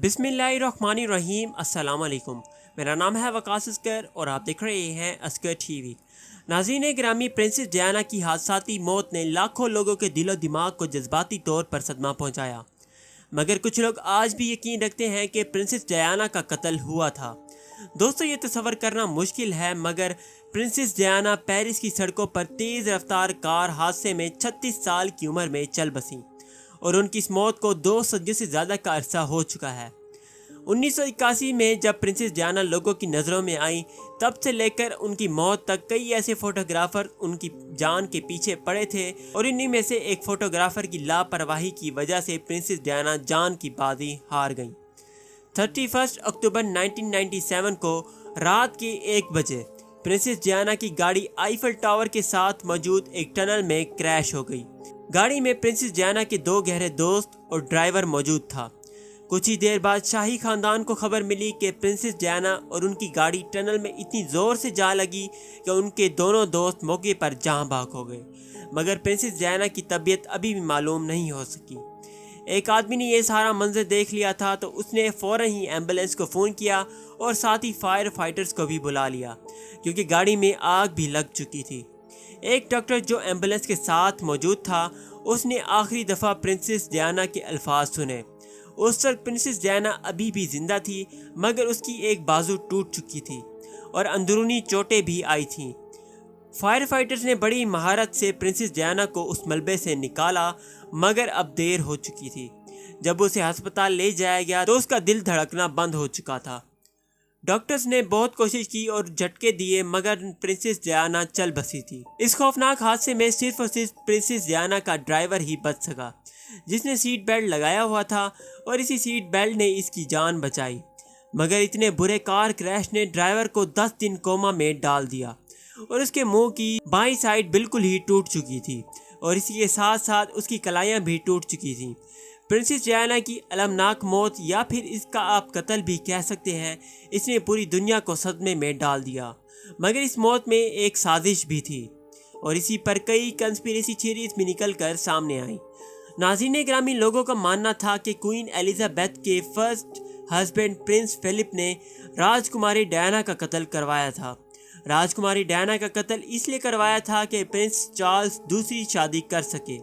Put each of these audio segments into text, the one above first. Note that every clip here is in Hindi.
बिस्मिल्लाहिर्रहमानिर्रहीम। अस्सलाम वालेकुम। मेरा नाम है वकास अस्कर और आप देख रहे हैं अस्कर टीवी। नाज़रीन गिरामी, प्रिंसेस डायना की हादसाती मौत ने लाखों लोगों के दिलो दिमाग को जज्बाती तौर पर सदमा पहुंचाया, मगर कुछ लोग आज भी यकीन रखते हैं कि प्रिंसेस डायना का कत्ल हुआ था। दोस्तों, ये तस्वर करना मुश्किल है, मगर प्रिंसेस डायना पेरिस की सड़कों पर तेज़ रफ्तार कार हादसे में 36 साल की उम्र में चल बसी और उनकी इस मौत को 2 सदियों से ज़्यादा का अरसा हो चुका है। 1981 में जब प्रिंसेस डायना लोगों की नज़रों में आई, तब से लेकर उनकी मौत तक कई ऐसे फोटोग्राफर उनकी जान के पीछे पड़े थे और इन्हीं में से एक फोटोग्राफर की लापरवाही की वजह से प्रिंसेस डायना जान की बाजी हार गईं। 31 अक्टूबर 1997 को रात के 1 बजे प्रिंसेस डायना की गाड़ी आईफल टावर के साथ मौजूद एक टनल में क्रैश हो गई। गाड़ी में प्रिंसेस डायना के 2 गहरे दोस्त और ड्राइवर मौजूद था। कुछ ही देर बाद शाही खानदान को खबर मिली कि प्रिंसेस डायना और उनकी गाड़ी टनल में इतनी ज़ोर से जा लगी कि उनके दोनों दोस्त मौके पर जहाँ भाग हो गए, मगर प्रिंसेस डायना की तबीयत अभी भी मालूम नहीं हो सकी। एक आदमी ने यह सारा मंजर देख लिया था तो उसने फ़ौरन ही एम्बुलेंस को फ़ोन किया और साथ ही फायर फाइटर्स को भी बुला लिया, क्योंकि गाड़ी में आग भी लग चुकी थी। एक डॉक्टर जो एम्बुलेंस के साथ मौजूद था, उसने आखिरी दफ़ा प्रिंसेस डायना के अल्फाज सुने। उस वक्त प्रिंसेस डायना अभी भी जिंदा थी, मगर उसकी एक बाजू टूट चुकी थी और अंदरूनी चोटें भी आई थीं। फायर फाइटर्स ने बड़ी महारत से प्रिंसेस डायना को उस मलबे से निकाला, मगर अब देर हो चुकी थी। जब उसे अस्पताल ले जाया गया तो उसका दिल धड़कना बंद हो चुका था। डॉक्टर्स ने बहुत कोशिश की और झटके दिए, मगर प्रिंसेस डायना चल बसी थी। इस खौफनाक हादसे में सिर्फ और सिर्फ प्रिंसेस डायना का ड्राइवर ही बच सका, जिसने सीट बेल्ट लगाया हुआ था और इसी सीट बेल्ट ने इसकी जान बचाई। मगर इतने बुरे कार क्रैश ने ड्राइवर को 10 दिन कोमा में डाल दिया और उसके मुंह की बाईं साइड बिल्कुल ही टूट चुकी थी और इसी के साथ साथ उसकी कलाइयाँ भी टूट चुकी थीं। प्रिंसेस डायना की अलमनाक मौत, या फिर इसका आप कत्ल भी कह सकते हैं, इसने पूरी दुनिया को सदमे में डाल दिया। मगर इस मौत में एक साजिश भी थी और इसी पर कई कंस्पिरेसी थ्योरीज भी निकल कर सामने आई। नाज़रीन ग्रामी, लोगों का मानना था कि क्वीन एलिजाबेथ के फर्स्ट हस्बैंड प्रिंस फिलिप ने राजकुमारी डायना का कत्ल करवाया था। राजकुमारी डायना का कत्ल इसलिए करवाया था कि प्रिंस चार्ल्स दूसरी शादी कर सके,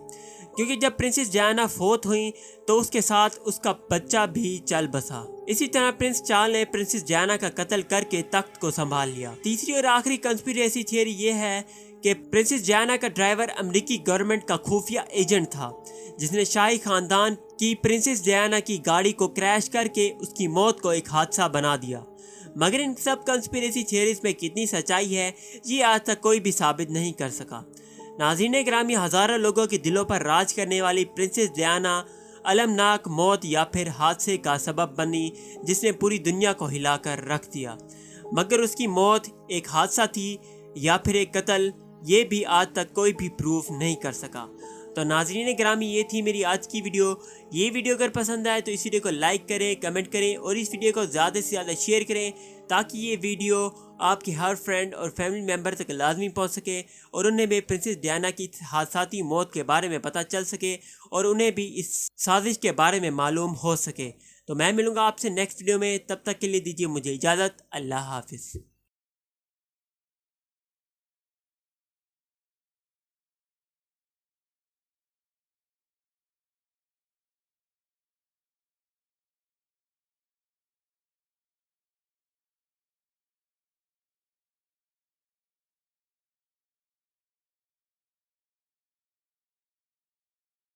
क्योंकि जब प्रिंसेस डायना फोत हुई तो उसके साथ उसका बच्चा भी चल बसा। इसी तरह प्रिंस चार्ल्स ने प्रिंसेस डायना का कत्ल करके तख्त को संभाल लिया। तीसरी और आखिरी कंस्पिरेसी थियरी ये है कि प्रिंसेस डायना का ड्राइवर अमेरिकी गवर्नमेंट का खुफिया एजेंट था, जिसने शाही खानदान की प्रिंसेस डायना की गाड़ी को क्रैश करके उसकी मौत को एक हादसा बना दिया। मगर इन सब कंस्पिरेसी थियरीज में कितनी सच्चाई है, ये आज तक कोई भी साबित नहीं कर सका। नाज़रीन ग्रामी, हज़ारों लोगों के दिलों पर राज करने वाली प्रिंसेस डायना अलमनाक मौत या फिर हादसे का सबब बनी, जिसने पूरी दुनिया को हिलाकर रख दिया। मगर उसकी मौत एक हादसा थी या फिर एक कत्ल, ये भी आज तक कोई भी प्रूफ नहीं कर सका। तो नाज़रीन ग्रामी, ये थी मेरी आज की वीडियो। ये वीडियो अगर पसंद आए तो इस वीडियो को लाइक करें, कमेंट करें और इस वीडियो को ज़्यादा से ज़्यादा शेयर करें, ताकि ये वीडियो आपके हर फ्रेंड और फैमिली मेम्बर तक लाजमी पहुंच सके और उन्हें भी प्रिंसेस डायना की हादसाती मौत के बारे में पता चल सके और उन्हें भी इस साजिश के बारे में मालूम हो सके। तो मैं मिलूँगा आपसे नेक्स्ट वीडियो में, तब तक के लिए दीजिए मुझे इजाज़त। अल्लाह हाफिज़।